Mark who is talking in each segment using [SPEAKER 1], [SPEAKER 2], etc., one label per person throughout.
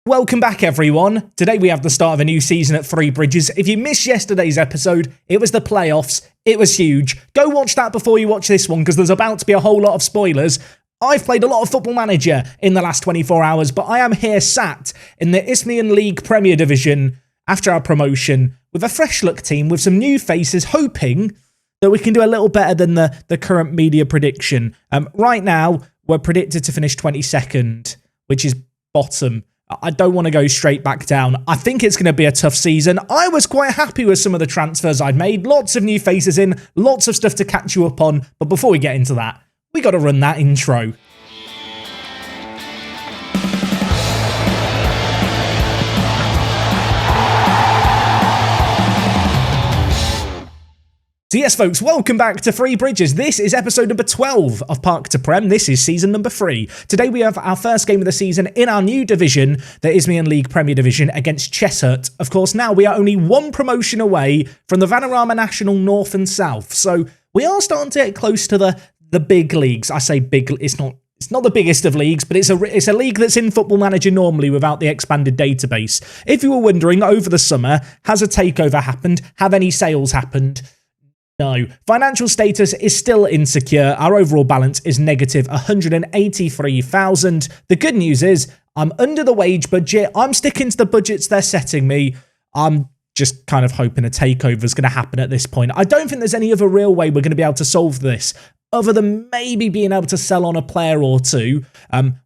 [SPEAKER 1] Welcome back, everyone. Today we have the start of a new season at Three Bridges. If you missed yesterday's episode, it was the playoffs. It was huge. Go watch that before you watch this one, because there's about to be a whole lot of spoilers. I've played a lot of Football Manager in the last 24 hours, but I am here sat in the Isthmian League Premier Division after our promotion with a fresh look team with some new faces, hoping that we can do a little better than the current media prediction. Right now, we're predicted to finish 22nd, which is bottom. I don't want to go straight back down. I think it's going to be a tough season. I was quite happy with some of the transfers I'd made. Lots of new faces in, lots of stuff to catch you up on. But before we get into that, we got to run that intro. So yes, folks, welcome back to Three Bridges. This is episode number 12 of Park to Prem. This is season number 3. Today we have our first game of the season in our new division, the Isthmian League Premier Division, against Cheshire. Of course, now we are only one promotion away from the Vanarama National North and South. So we are starting to get close to the big leagues. I say big, it's not the biggest of leagues, but it's a league that's in Football Manager normally without the expanded database. If you were wondering, over the summer, has a takeover happened? Have any sales happened? No. Financial status is still insecure. Our overall balance is negative 183,000. The good news is I'm under the wage budget. I'm sticking to the budgets they're setting me. I'm just kind of hoping a takeover is going to happen at this point. I don't think there's any other real way we're going to be able to solve this other than maybe being able to sell on a player or two,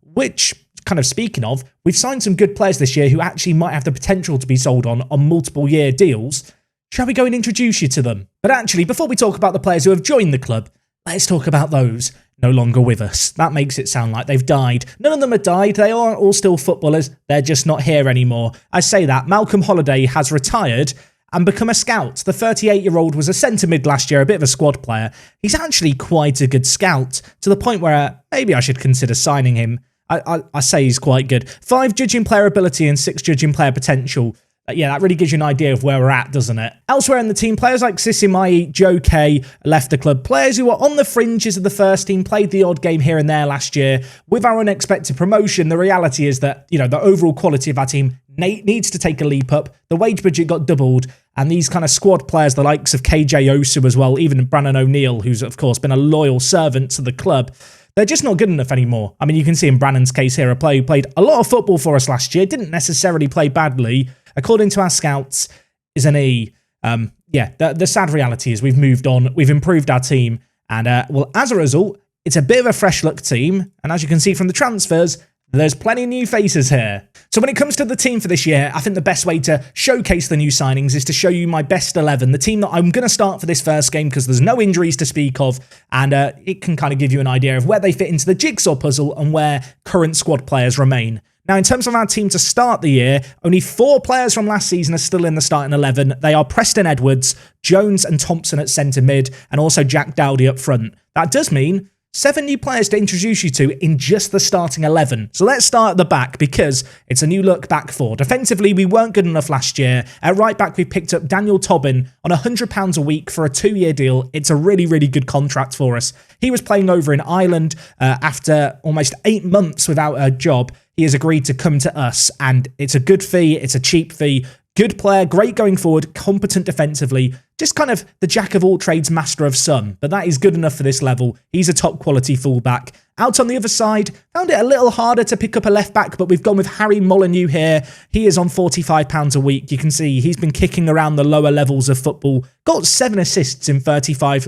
[SPEAKER 1] which, kind of speaking of, we've signed some good players this year who actually might have the potential to be sold on multiple year deals. Shall we go and introduce you to them? But actually, before we talk about the players who have joined the club, let's talk about those no longer with us. That makes it sound like they've died. None of them have died. They are all still footballers. They're just not here anymore. I say that. Malcolm Holiday has retired and become a scout. The 38-year-old was a centre mid last year, a bit of a squad player. He's actually quite a good scout, to the point where maybe I should consider signing him. I say he's quite good. 5 judging player ability and 6 judging player potential. Yeah, that really gives you an idea of where we're at, doesn't it? Elsewhere in the team, players like Sisimai, Joe K left the club. Players who were on the fringes of the first team, played the odd game here and there last year. With our unexpected promotion, the reality is that, the overall quality of our team needs to take a leap up. The wage budget got doubled, and these kind of squad players, the likes of KJ Osu as well, even Brandon O'Neill, who's of course been a loyal servant to the club, they're just not good enough anymore. I mean, you can see in Brandon's case here, a player who played a lot of football for us last year, didn't necessarily play badly, according to our scouts, is an E. The sad reality is we've moved on, we've improved our team, and as a result, it's a bit of a fresh look team, and as you can see from the transfers, there's plenty of new faces here. So when it comes to the team for this year, I think the best way to showcase the new signings is to show you my best 11, the team that I'm going to start for this first game because there's no injuries to speak of, and it can kind of give you an idea of where they fit into the jigsaw puzzle and where current squad players remain. Now, in terms of our team to start the year, only 4 players from last season are still in the starting 11. They are Preston Edwards, Jones and Thompson at centre mid, and also Jack Dowdy up front. That does mean 7 new players to introduce you to in just the starting 11. So let's start at the back because it's a new look back four. Defensively, we weren't good enough last year. At right back, we picked up Daniel Tobin on £100 a week for a 2-year deal. It's a really, really good contract for us. He was playing over in Ireland after almost 8 months without a job. He has agreed to come to us, and it's a good fee. It's a cheap fee. Good player, great going forward, competent defensively, just kind of the jack of all trades, master of some, but that is good enough for this level. He's a top quality fullback. Out on the other side, found it a little harder to pick up a left back, but we've gone with Harry Molyneux here. He is on £45 a week. You can see he's been kicking around the lower levels of football. Got 7 assists in 35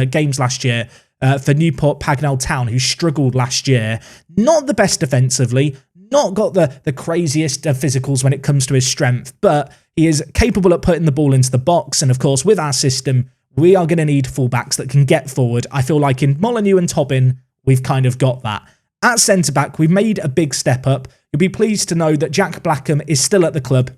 [SPEAKER 1] games last year for Newport Pagnell Town, who struggled last year. Not the best defensively, not got the craziest of physicals when it comes to his strength, but he is capable of putting the ball into the box. And of course, with our system, we are going to need fullbacks that can get forward. I feel like in Molyneux and Tobin, we've kind of got that. At centre-back, we've made a big step up. You'll be pleased to know that Jack Blackham is still at the club.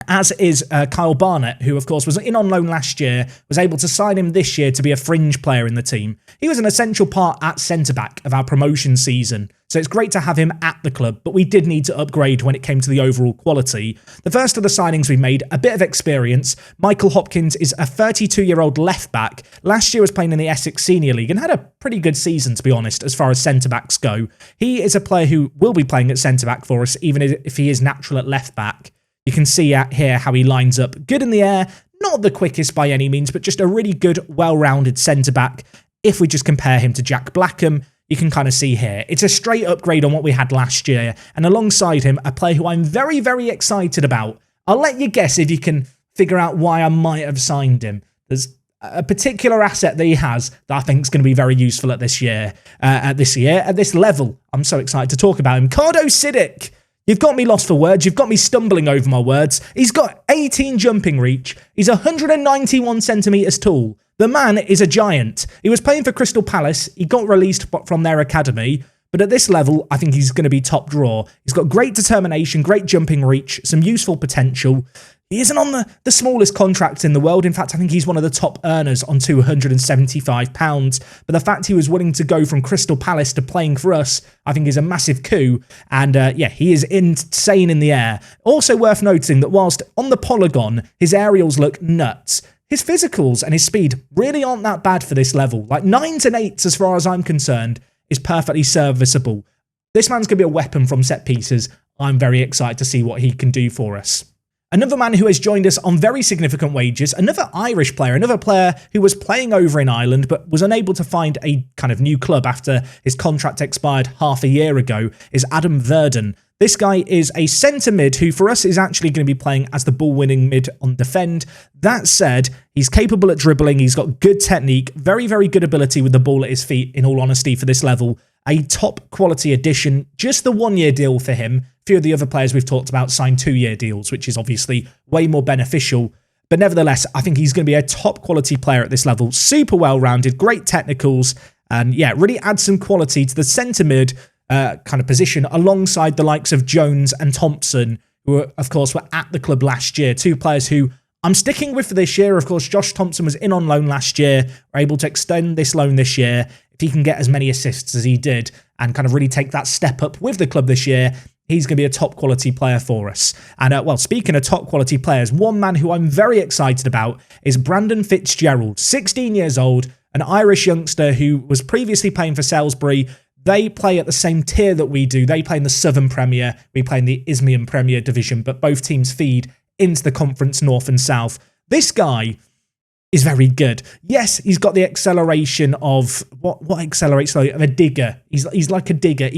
[SPEAKER 1] as is Kyle Barnett, who, of course, was in on loan last year, was able to sign him this year to be a fringe player in the team. He was an essential part at centre-back of our promotion season, so it's great to have him at the club, but we did need to upgrade when it came to the overall quality. The first of the signings we made, a bit of experience. Michael Hopkins is a 32-year-old left-back. Last year was playing in the Essex Senior League and had a pretty good season, to be honest, as far as centre-backs go. He is a player who will be playing at centre-back for us, even if he is natural at left-back. You can see here how he lines up. Good in the air, not the quickest by any means, but just a really good, well-rounded centre-back. If we just compare him to Jack Blackham, you can kind of see here. It's a straight upgrade on what we had last year. And alongside him, a player who I'm very, very excited about. I'll let you guess if you can figure out why I might have signed him. There's a particular asset that he has that I think is going to be very useful at this level. I'm so excited to talk about him. Cardo Sidic. You've got me lost for words. You've got me stumbling over my words. He's got 18 jumping reach. He's 191 centimetres tall. The man is a giant. He was playing for Crystal Palace. He got released from their academy. But at this level, I think he's going to be top draw. He's got great determination, great jumping reach, some useful potential. He isn't on the smallest contract in the world. In fact, I think he's one of the top earners on £275. But the fact he was willing to go from Crystal Palace to playing for us, I think is a massive coup. And yeah, he is insane in the air. Also worth noting that whilst on the polygon, his aerials look nuts, his physicals and his speed really aren't that bad for this level. Like 9s and 8s, as far as I'm concerned, is perfectly serviceable. This man's going to be a weapon from set pieces. I'm very excited to see what he can do for us. Another man who has joined us on very significant wages, another Irish player, another player who was playing over in Ireland but was unable to find a kind of new club after his contract expired half a year ago, is Adam Verdon. This guy is a centre mid who for us is actually going to be playing as the ball-winning mid on defend. That said, he's capable at dribbling, he's got good technique, very, very good ability with the ball at his feet, in all honesty, for this level. A top quality addition, just the 1-year deal for him. A few of the other players we've talked about signed 2-year deals, which is obviously way more beneficial. But nevertheless, I think he's going to be a top quality player at this level. Super well-rounded, great technicals, and yeah, really adds some quality to the centre mid kind of position alongside the likes of Jones and Thompson, who of course were at the club last year. Two players who I'm sticking with for this year. Of course, Josh Thompson was in on loan last year. We're able to extend this loan this year. If he can get as many assists as he did and kind of really take that step up with the club this year, he's going to be a top quality player for us. And well, speaking of top quality players, one man who I'm very excited about is Brandon Fitzgerald, 16 years old, an Irish youngster who was previously playing for Salisbury. They play at the same tier that we do. They play in the Southern Premier. We play in the Isthmian Premier Division, but both teams feed into the Conference North and South. This guy is very good. Yes, he's got the acceleration of what accelerates of a digger. He's like a digger.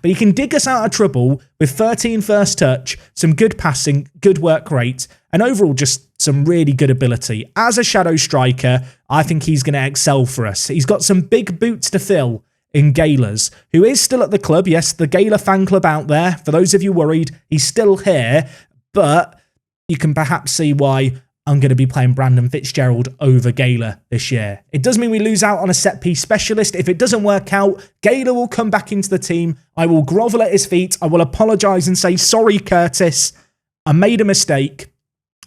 [SPEAKER 1] But he can dig us out of trouble with 13 first touch, some good passing, good work rate, and overall just some really good ability. As a shadow striker, I think he's going to excel for us. He's got some big boots to fill in Gaylor's, who is still at the club. Yes, the Gaylor fan club out there. For those of you worried, he's still here, but you can perhaps see why I'm going to be playing Brandon Fitzgerald over Gaylor this year. It does mean we lose out on a set-piece specialist. If it doesn't work out, Gaylor will come back into the team. I will grovel at his feet. I will apologise and say, sorry, Curtis, I made a mistake.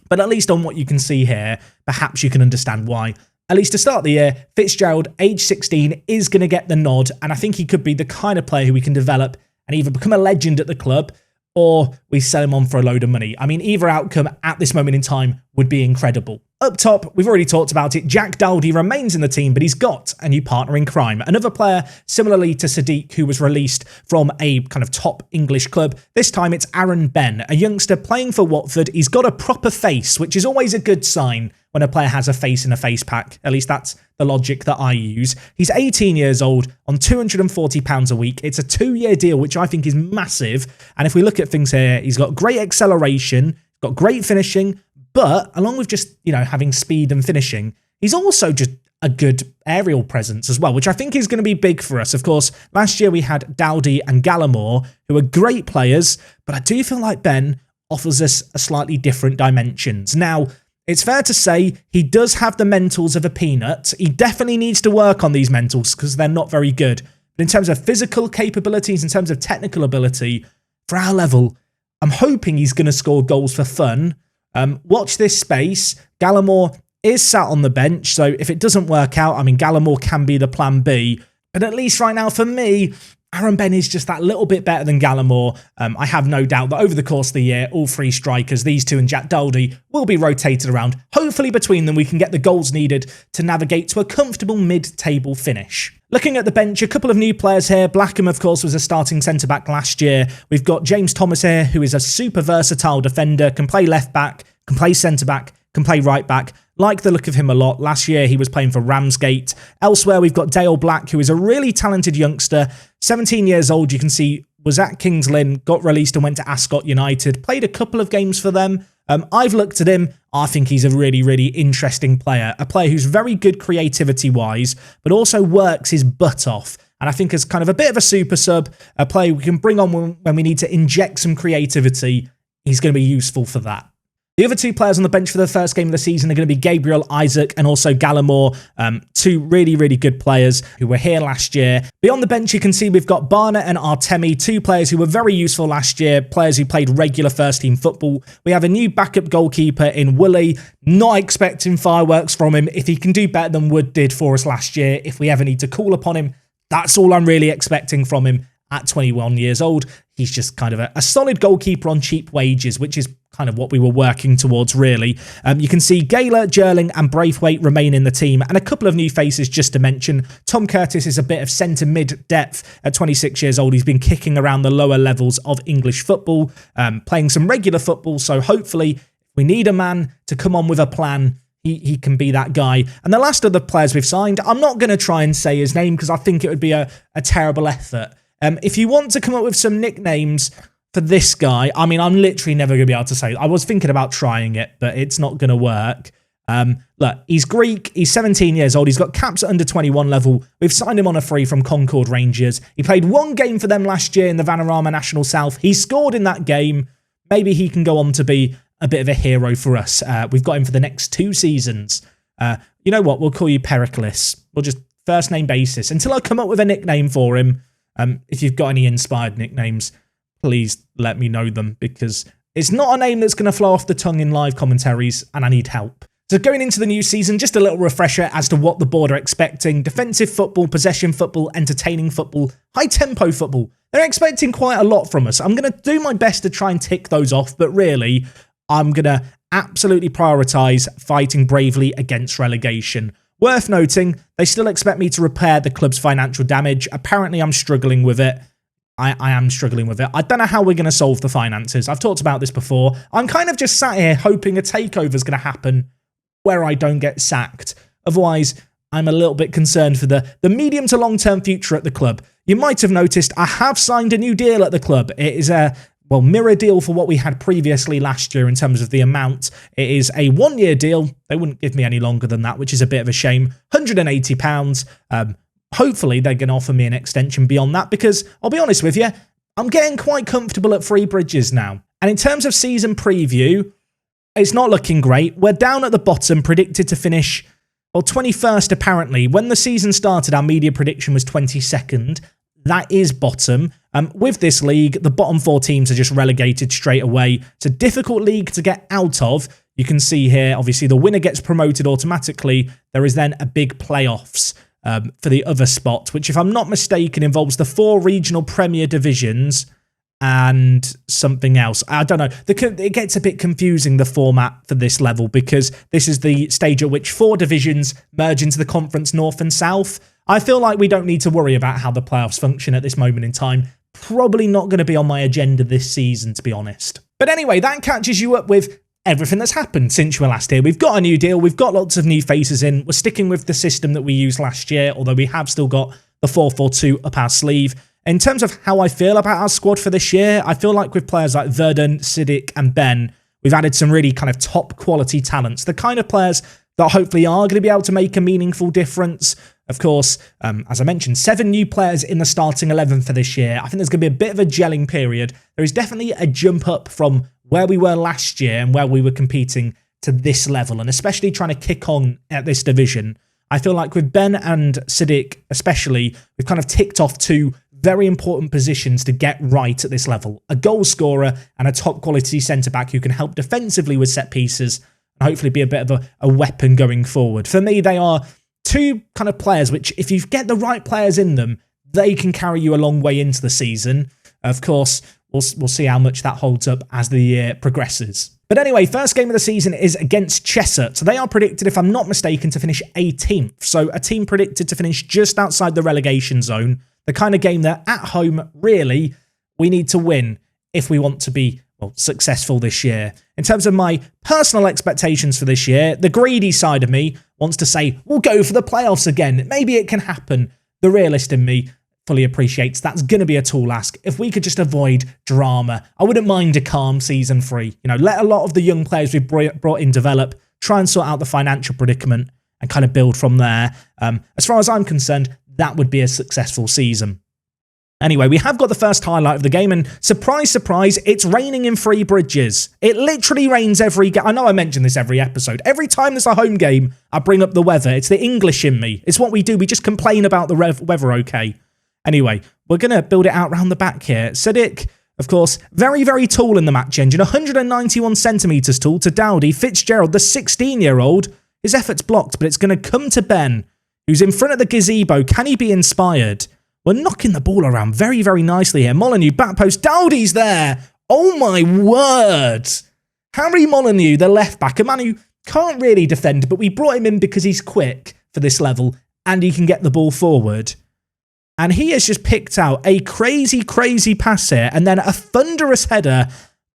[SPEAKER 1] But at least on what you can see here, perhaps you can understand why. At least to start the year, Fitzgerald, age 16, is going to get the nod. And I think he could be the kind of player who we can develop and either become a legend at the club, or we sell him on for a load of money. I mean, either outcome at this moment in time would be incredible. Up top, we've already talked about it. Jack Dowdy remains in the team, but he's got a new partner in crime. Another player, similarly to Sadiq, who was released from a kind of top English club. This time it's Aaron Ben, a youngster playing for Watford. He's got a proper face, which is always a good sign when a player has a face in a face pack. At least that's the logic that I use. He's 18 years old on £240 a week. It's a 2-year deal, which I think is massive. And if we look at things here, he's got great acceleration, got great finishing, but along with just, having speed and finishing, he's also just a good aerial presence as well, which I think is going to be big for us. Of course, last year we had Dowdy and Gallimore, who are great players, but I do feel like Ben offers us a slightly different dimensions. Now, it's fair to say he does have the mentals of a peanut. He definitely needs to work on these mentals because they're not very good. But in terms of physical capabilities, in terms of technical ability, for our level, I'm hoping he's going to score goals for fun. Watch this space. Gallimore is sat on the bench, so if it doesn't work out, I mean, Gallimore can be the plan B. But at least right now, for me, Aaron Ben is just that little bit better than Gallimore. I have no doubt that over the course of the year, all three strikers, these two and Jack Daldy, will be rotated around. Hopefully between them, we can get the goals needed to navigate to a comfortable mid-table finish. Looking at the bench, a couple of new players here. Blackham, of course, was a starting centre-back last year. We've got James Thomas here, who is a super versatile defender, can play left-back, can play centre-back, can play right-back. Like the look of him a lot. Last year, he was playing for Ramsgate. Elsewhere, we've got Dale Black, who is a really talented youngster. 17 years old, you can see, was at Kings Lynn, got released and went to Ascot United. Played a couple of games for them. I've looked at him. I think he's a really, really interesting player. A player who's very good creativity-wise, but also works his butt off. And I think as kind of a bit of a super sub, a player we can bring on when we need to inject some creativity, he's going to be useful for that. The other two players on the bench for the first game of the season are going to be Gabriel Isaac and also Gallimore, two really, really good players who were here last year. Beyond the bench, you can see we've got Barnett and Artemi, two players who were very useful last year, players who played regular first-team football. We have a new backup goalkeeper in Woolley, not expecting fireworks from him. If he can do better than Wood did for us last year, if we ever need to call upon him, that's all I'm really expecting from him at 21 years old. He's just kind of a solid goalkeeper on cheap wages, which is kind of what we were working towards, really. You can see Gaylor, Jerling and Braithwaite remain in the team, and a couple of new faces just to mention. Tom Curtis is a bit of centre mid depth at 26 years old. He's been kicking around the lower levels of English football, playing some regular football, so hopefully if we need a man to come on with a plan, he can be that guy. And the last of the players we've signed, I'm not going to try and say his name because I think it would be a terrible effort. If you want to come up with some nicknames for this guy, I mean, I'm literally never going to be able to say. I was thinking about trying it, but it's not going to work. Look, he's Greek. He's 17 years old. He's got caps at under 21 level. We've signed him on a free from Concord Rangers. He played one game for them last year in the Vanarama National South. He scored in that game. Maybe he can go on to be a bit of a hero for us. We've got him for the next 2 seasons. You know what? We'll call you Pericles. We'll just first name basis until I come up with a nickname for him. If you've got any inspired nicknames, please let me know them because it's not a name that's going to flow off the tongue in live commentaries and I need help. So going into the new season, just a little refresher as to what the board are expecting. Defensive football, possession football, entertaining football, high tempo football. They're expecting quite a lot from us. I'm going to do my best to try and tick those off, but really, I'm going to absolutely prioritise fighting bravely against relegation. Worth noting, they still expect me to repair the club's financial damage. Apparently, I'm struggling with it. I am struggling with it. I don't know how we're going to solve the finances. I've talked about this before. I'm kind of just sat here hoping a takeover is going to happen where I don't get sacked. Otherwise, I'm a little bit concerned for the medium to long-term future at the club. You might have noticed I have signed a new deal at the club. It is a mirror deal for what we had previously last year in terms of the amount. It is a 1-year deal. They wouldn't give me any longer than that, which is a bit of a shame. £180. Hopefully, they're going to offer me an extension beyond that because, I'll be honest with you, I'm getting quite comfortable at Three Bridges now. And in terms of season preview, it's not looking great. We're down at the bottom, predicted to finish, 21st apparently. When the season started, our media prediction was 22nd. That is bottom. With this league, the bottom 4 teams are just relegated straight away. It's a difficult league to get out of. You can see here, obviously, the winner gets promoted automatically. There is then a big playoffs for the other spot, which, if I'm not mistaken, involves the 4 regional Premier divisions and something else. I don't know. It gets a bit confusing, the format for this level, because this is the stage at which 4 divisions merge into the Conference North and South. I feel like we don't need to worry about how the playoffs function at this moment in time. Probably not going to be on my agenda this season, to be honest. But anyway, that catches you up with everything that's happened since you were last here. We've got a new deal. We've got lots of new faces in. We're sticking with the system that we used last year, although we have still got the 4-4-2 up our sleeve. In terms of how I feel about our squad for this year, I feel like with players like Verdun, Siddiq and Ben, we've added some really kind of top quality talents. The kind of players that hopefully are going to be able to make a meaningful difference. Of course, as I mentioned, 7 new players in the starting 11 for this year. I think there's going to be a bit of a gelling period. There is definitely a jump up from where we were last year and where we were competing to this level, and especially trying to kick on at this division. I feel like with Ben and Siddiq especially, we've kind of ticked off 2 very important positions to get right at this level. A goal scorer and a top quality centre-back who can help defensively with set pieces and hopefully be a bit of a weapon going forward. For me, they are two kind of players which, if you get the right players in them, they can carry you a long way into the season. Of course, we'll see how much that holds up as the year progresses. But anyway, first game of the season is against Cheshire. So they are predicted, if I'm not mistaken, to finish 18th. So a team predicted to finish just outside the relegation zone. The kind of game that at home, really, we need to win if we want to be successful this year. In terms of my personal expectations for this year, the greedy side of me wants to say, we'll go for the playoffs again. Maybe it can happen. The realist in me fully appreciates that's going to be a tall ask. If we could just avoid drama, I wouldn't mind a calm season 3. Let a lot of the young players we've brought in develop, try and sort out the financial predicament and kind of build from there. As far as I'm concerned, that would be a successful season. Anyway, we have got the first highlight of the game, and surprise, surprise, it's raining in Three Bridges. It literally rains every game. I know I mention this every episode. Every time there's a home game, I bring up the weather. It's the English in me. It's what we do. We just complain about the weather, okay? Anyway, we're going to build it out round the back here. Sadiq, of course, very, very tall in the match engine. 191 centimetres tall to Dowdy. Fitzgerald, the 16-year-old. His effort's blocked, but it's going to come to Ben, who's in front of the gazebo. Can he be inspired? We're knocking the ball around very, very nicely here. Molyneux, back post. Dowdy's there. Oh, my word. Harry Molyneux, the left-back, a man who can't really defend, but we brought him in because he's quick for this level and he can get the ball forward. And he has just picked out a crazy, crazy pass here and then a thunderous header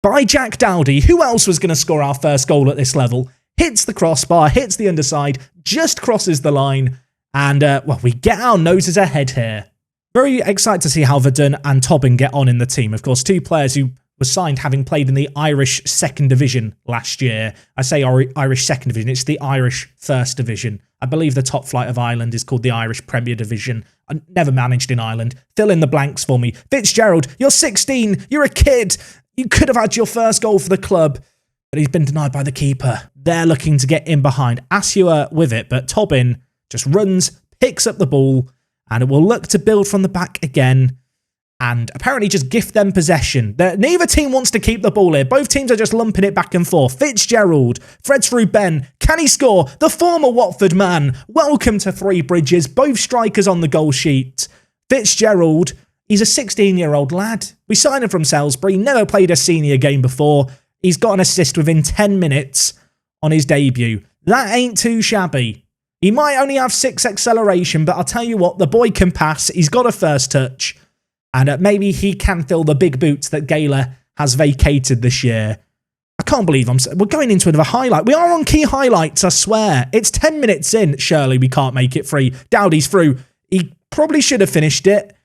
[SPEAKER 1] by Jack Dowdy. Who else was going to score our first goal at this level? Hits the crossbar, hits the underside, just crosses the line. And, we get our noses ahead here. Very excited to see how Verdun and Tobin get on in the team. Of course, two players who were signed having played in the Irish Second Division last year. I say Irish Second Division, it's the Irish First Division. I believe the top flight of Ireland is called the Irish Premier Division. I never managed in Ireland. Fill in the blanks for me. Fitzgerald, you're 16, you're a kid. You could have had your first goal for the club, but he's been denied by the keeper. They're looking to get in behind. Asua with it, but Tobin just runs, picks up the ball, and it will look to build from the back again and apparently just gift them possession. Neither team wants to keep the ball here. Both teams are just lumping it back and forth. Fitzgerald, threads through Ben. Can he score? The former Watford man. Welcome to Three Bridges. Both strikers on the goal sheet. Fitzgerald, he's a 16-year-old lad. We signed him from Salisbury. Never played a senior game before. He's got an assist within 10 minutes on his debut. That ain't too shabby. He might only have 6 acceleration, but I'll tell you what, the boy can pass. He's got a first touch. And maybe he can fill the big boots that Gala has vacated this year. I can't believe we're going into another highlight. We are on key highlights, I swear. It's 10 minutes in. Surely we can't make it free. Dowdy's through. He probably should have finished it.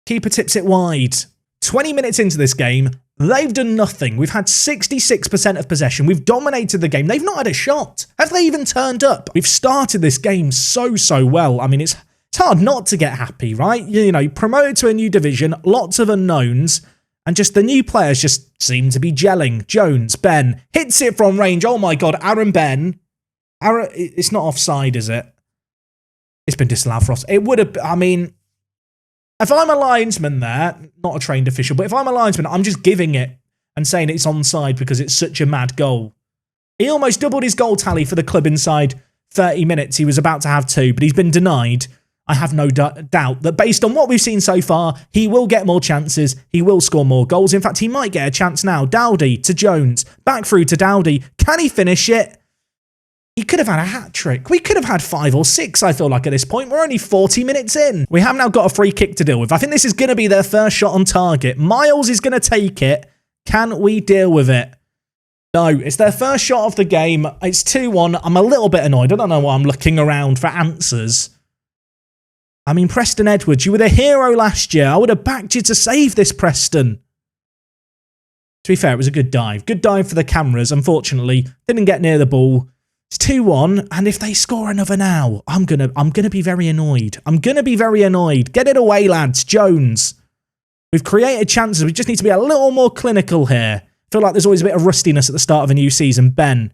[SPEAKER 1] Keeper tips it wide. 20 minutes into this game, they've done nothing. We've had 66% of possession. We've dominated the game. They've not had a shot. Have they even turned up? We've started this game so well. I mean, it's hard not to get happy, right? Promoted to a new division, lots of unknowns, and just the new players just seem to be gelling. Jones, Ben, hits it from range. Oh my God, Aaron Ben. Aaron, it's not offside, is it? It's been disallowed for offside. It would have, I mean, if I'm a linesman there, not a trained official, but if I'm a linesman, I'm just giving it and saying it's onside because it's such a mad goal. He almost doubled his goal tally for the club inside 30 minutes. He was about to have 2, but he's been denied. I have no doubt that based on what we've seen so far, he will get more chances. He will score more goals. In fact, he might get a chance now. Dowdy to Jones. Back through to Dowdy. Can he finish it? He could have had a hat-trick. We could have had 5 or 6, I feel like, at this point. We're only 40 minutes in. We have now got a free kick to deal with. I think this is going to be their first shot on target. Miles is going to take it. Can we deal with it? No, it's their first shot of the game. It's 2-1. I'm a little bit annoyed. I don't know why I'm looking around for answers. I mean, Preston Edwards, you were the hero last year. I would have backed you to save this, Preston. To be fair, it was a good dive. Good dive for the cameras. Unfortunately, didn't get near the ball. It's 2-1, and if they score another now, I'm gonna be very annoyed. I'm gonna be very annoyed. Get it away, lads. Jones. We've created chances. We just need to be a little more clinical here. I feel like there's always a bit of rustiness at the start of a new season. Ben.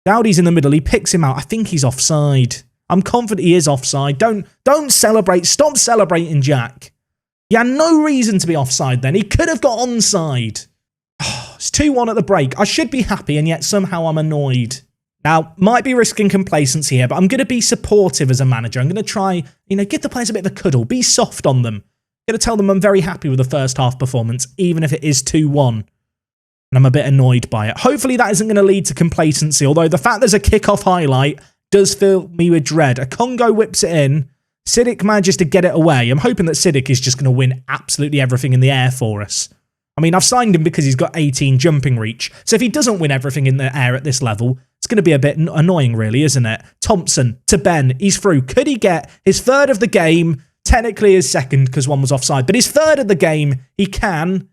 [SPEAKER 1] Dowdy's in the middle. He picks him out. I think he's offside. I'm confident he is offside. Don't celebrate. Stop celebrating, Jack. He had no reason to be offside then. He could have got onside. It's 2-1 at the break. I should be happy, and yet somehow I'm annoyed. Now, might be risking complacency here, but I'm going to be supportive as a manager. I'm going to try, give the players a bit of a cuddle. Be soft on them. I'm going to tell them I'm very happy with the first half performance, even if it is 2-1. And I'm a bit annoyed by it. Hopefully that isn't going to lead to complacency, although the fact there's a kickoff highlight does fill me with dread. A Congo whips it in. Sidic manages to get it away. I'm hoping that Sidic is just going to win absolutely everything in the air for us. I mean, I've signed him because he's got 18 jumping reach. So if he doesn't win everything in the air at this level, it's going to be a bit annoying, really, isn't it? Thompson to Ben. He's through. Could he get his third of the game? Technically his second because one was offside. But his third of the game, he can.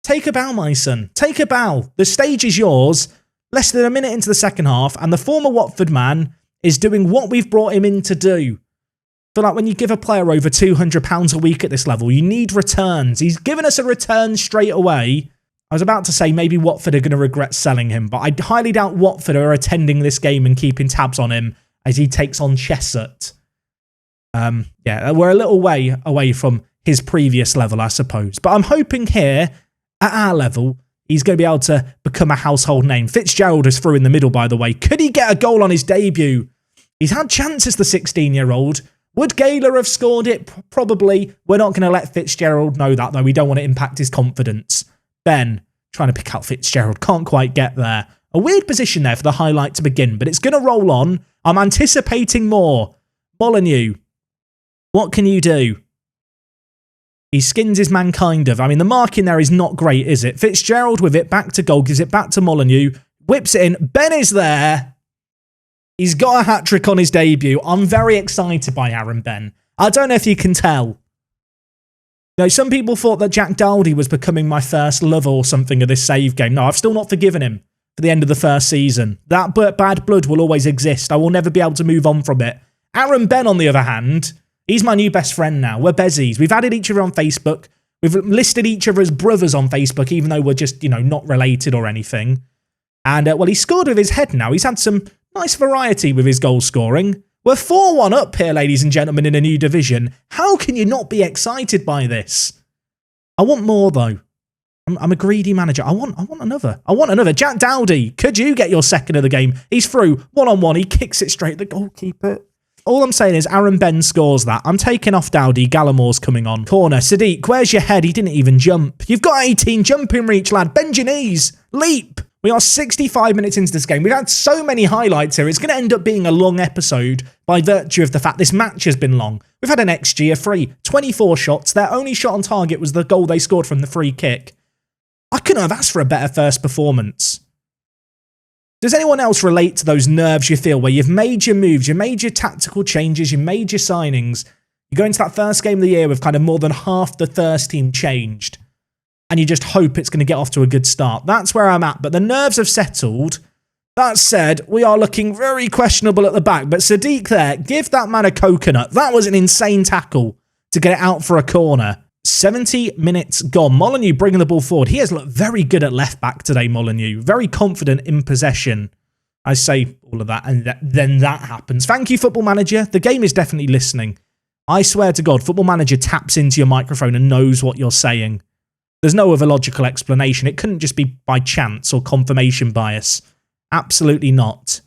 [SPEAKER 1] Take a bow, my son. Take a bow. The stage is yours. Less than a minute into the second half. And the former Watford man is doing what we've brought him in to do. I feel like when you give a player over £200 a week at this level, you need returns. He's given us a return straight away. I was about to say maybe Watford are going to regret selling him, but I highly doubt Watford are attending this game and keeping tabs on him as he takes on Cheshunt. Yeah, we're a little way away from his previous level, I suppose. But I'm hoping here, at our level, he's going to be able to become a household name. Fitzgerald is through in the middle, by the way. Could he get a goal on his debut? He's had chances, the 16-year-old. Would Gaylor have scored it? Probably. We're not going to let Fitzgerald know that, though. We don't want to impact his confidence. Ben, trying to pick out Fitzgerald. Can't quite get there. A weird position there for the highlight to begin, but it's going to roll on. I'm anticipating more. Molyneux, what can you do? He skins his man, kind of. I mean, the marking there is not great, is it? Fitzgerald with it, back to goal, gives it back to Molyneux, whips it in. Ben is there. He's got a hat-trick on his debut. I'm very excited by Aaron Ben. I don't know if you can tell. Some people thought that Jack Dowdy was becoming my first love or something of this save game. No, I've still not forgiven him for the end of the first season. That bad blood will always exist. I will never be able to move on from it. Aaron Ben, on the other hand, he's my new best friend now. We're bezies. We've added each other on Facebook. We've listed each other as brothers on Facebook, even though we're just, not related or anything. And, well, he scored with his head now. He's had some nice variety with his goal scoring. We're 4-1 up here, ladies and gentlemen, in a new division. How can you not be excited by this? I want more, though. I'm a greedy manager. I want another. I want another. Jack Dowdy, could you get your second of the game? He's through. One-on-one. He kicks it straight at the goalkeeper. All I'm saying is Aaron Ben scores that. I'm taking off Dowdy. Gallamore's coming on. Corner. Sadiq, where's your head? He didn't even jump. You've got 18 jumping reach, lad. Bend your knees. Leap. We are 65 minutes into this game. We've had so many highlights here. It's going to end up being a long episode by virtue of the fact this match has been long. We've had an XG of 3, 24 shots. Their only shot on target was the goal they scored from the free kick. I couldn't have asked for a better first performance. Does anyone else relate to those nerves you feel where you've made your moves, you made your tactical changes, you made your signings, you go into that first game of the year with kind of more than half the first team changed, and you just hope it's going to get off to a good start? That's where I'm at, but the nerves have settled. That said, we are looking very questionable at the back, but Sadiq there, give that man a coconut. That was an insane tackle to get it out for a corner. 70 minutes gone. Molyneux bringing the ball forward. He has looked very good at left back today, Molyneux. Very confident in possession. I say all of that, and then that happens. Thank you, Football Manager. The game is definitely listening. I swear to God, Football Manager taps into your microphone and knows what you're saying. There's no other logical explanation. It couldn't just be by chance or confirmation bias. Absolutely not.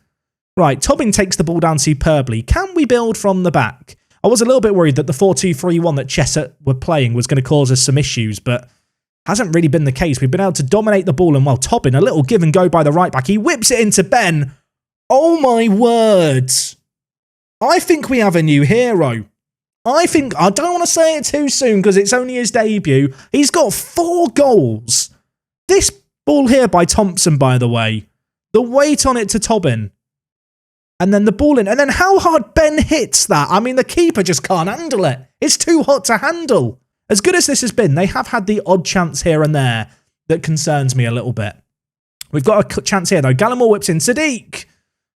[SPEAKER 1] Right, Tobin takes the ball down superbly. Can we build from the back? I was a little bit worried that the 4-2-3-1 that Cheshunt were playing was going to cause us some issues, but hasn't really been the case. We've been able to dominate the ball, and well, Tobin, a little give and go by the right back. He whips it into Ben. Oh my words. I think we have a new hero. I don't want to say it too soon because it's only his debut. He's got 4 goals. This ball here by Thompson, by the way. The weight on it to Tobin. And then the ball in. And then how hard Ben hits that. I mean, the keeper just can't handle it. It's too hot to handle. As good as this has been, they have had the odd chance here and there that concerns me a little bit. We've got a chance here, though. Gallimore whips in. Sadiq.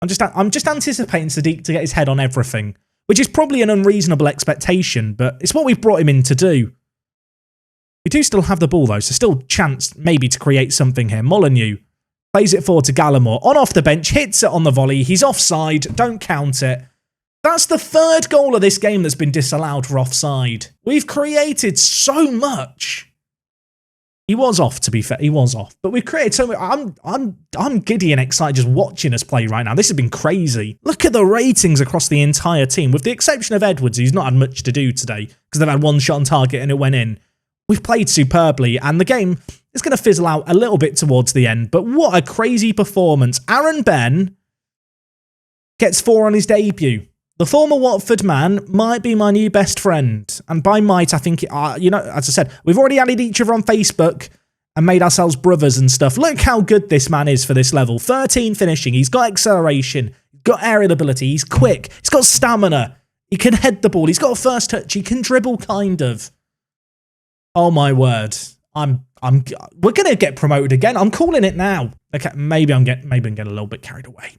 [SPEAKER 1] I'm just anticipating Sadiq to get his head on everything, which is probably an unreasonable expectation, but it's what we've brought him in to do. We do still have the ball, though, so still chance maybe to create something here. Molyneux plays it forward to Gallimore. On off the bench, hits it on the volley. He's offside. Don't count it. That's the third goal of this game that's been disallowed for offside. We've created so much. He was off, to be fair. He was off. But we've created so much. I'm giddy and excited just watching us play right now. This has been crazy. Look at the ratings across the entire team. With the exception of Edwards, who's not had much to do today because they've had one shot on target and it went in. We've played superbly, and the game is going to fizzle out a little bit towards the end. But what a crazy performance. Aaron Ben gets 4 on his debut. The former Watford man might be my new best friend. And by might, I think, you know, as I said, we've already added each other on Facebook and made ourselves brothers and stuff. Look how good this man is for this level. 13 finishing. He's got acceleration. He's got aerial ability. He's quick. He's got stamina. He can head the ball. He's got a first touch. He can dribble, kind of. Oh, my word. We're going to get promoted again. I'm calling it now. Okay, maybe I'm getting a little bit carried away.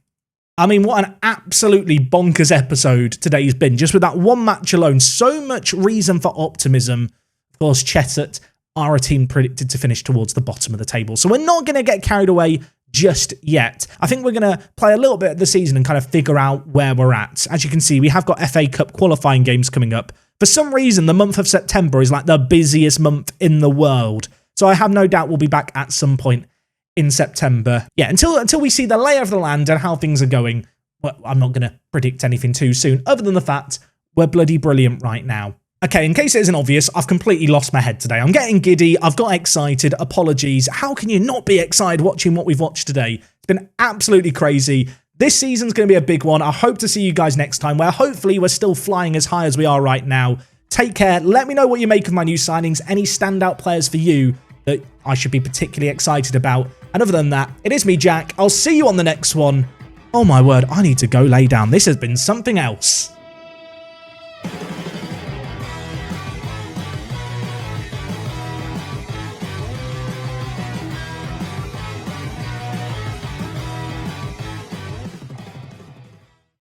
[SPEAKER 1] I mean, what an absolutely bonkers episode today's been. Just with that one match alone, so much reason for optimism. Of course, Cheshunt are a team predicted to finish towards the bottom of the table. So we're not going to get carried away just yet. I think we're going to play a little bit of the season and kind of figure out where we're at. As you can see, we have got FA Cup qualifying games coming up. For some reason, the month of September is like the busiest month in the world. So I have no doubt we'll be back at some point in September. Yeah, until we see the lay of the land and how things are going, well, I'm not going to predict anything too soon, other than the fact we're bloody brilliant right now. Okay, in case it isn't obvious, I've completely lost my head today. I'm getting giddy. I've got excited. Apologies. How can you not be excited watching what we've watched today? It's been absolutely crazy. This season's going to be a big one. I hope to see you guys next time, where hopefully we're still flying as high as we are right now. Take care. Let me know what you make of my new signings. Any standout players for you that I should be particularly excited about. And other than that, it is me, Jack. I'll see you on the next one. Oh my word, I need to go lay down. This has been something else.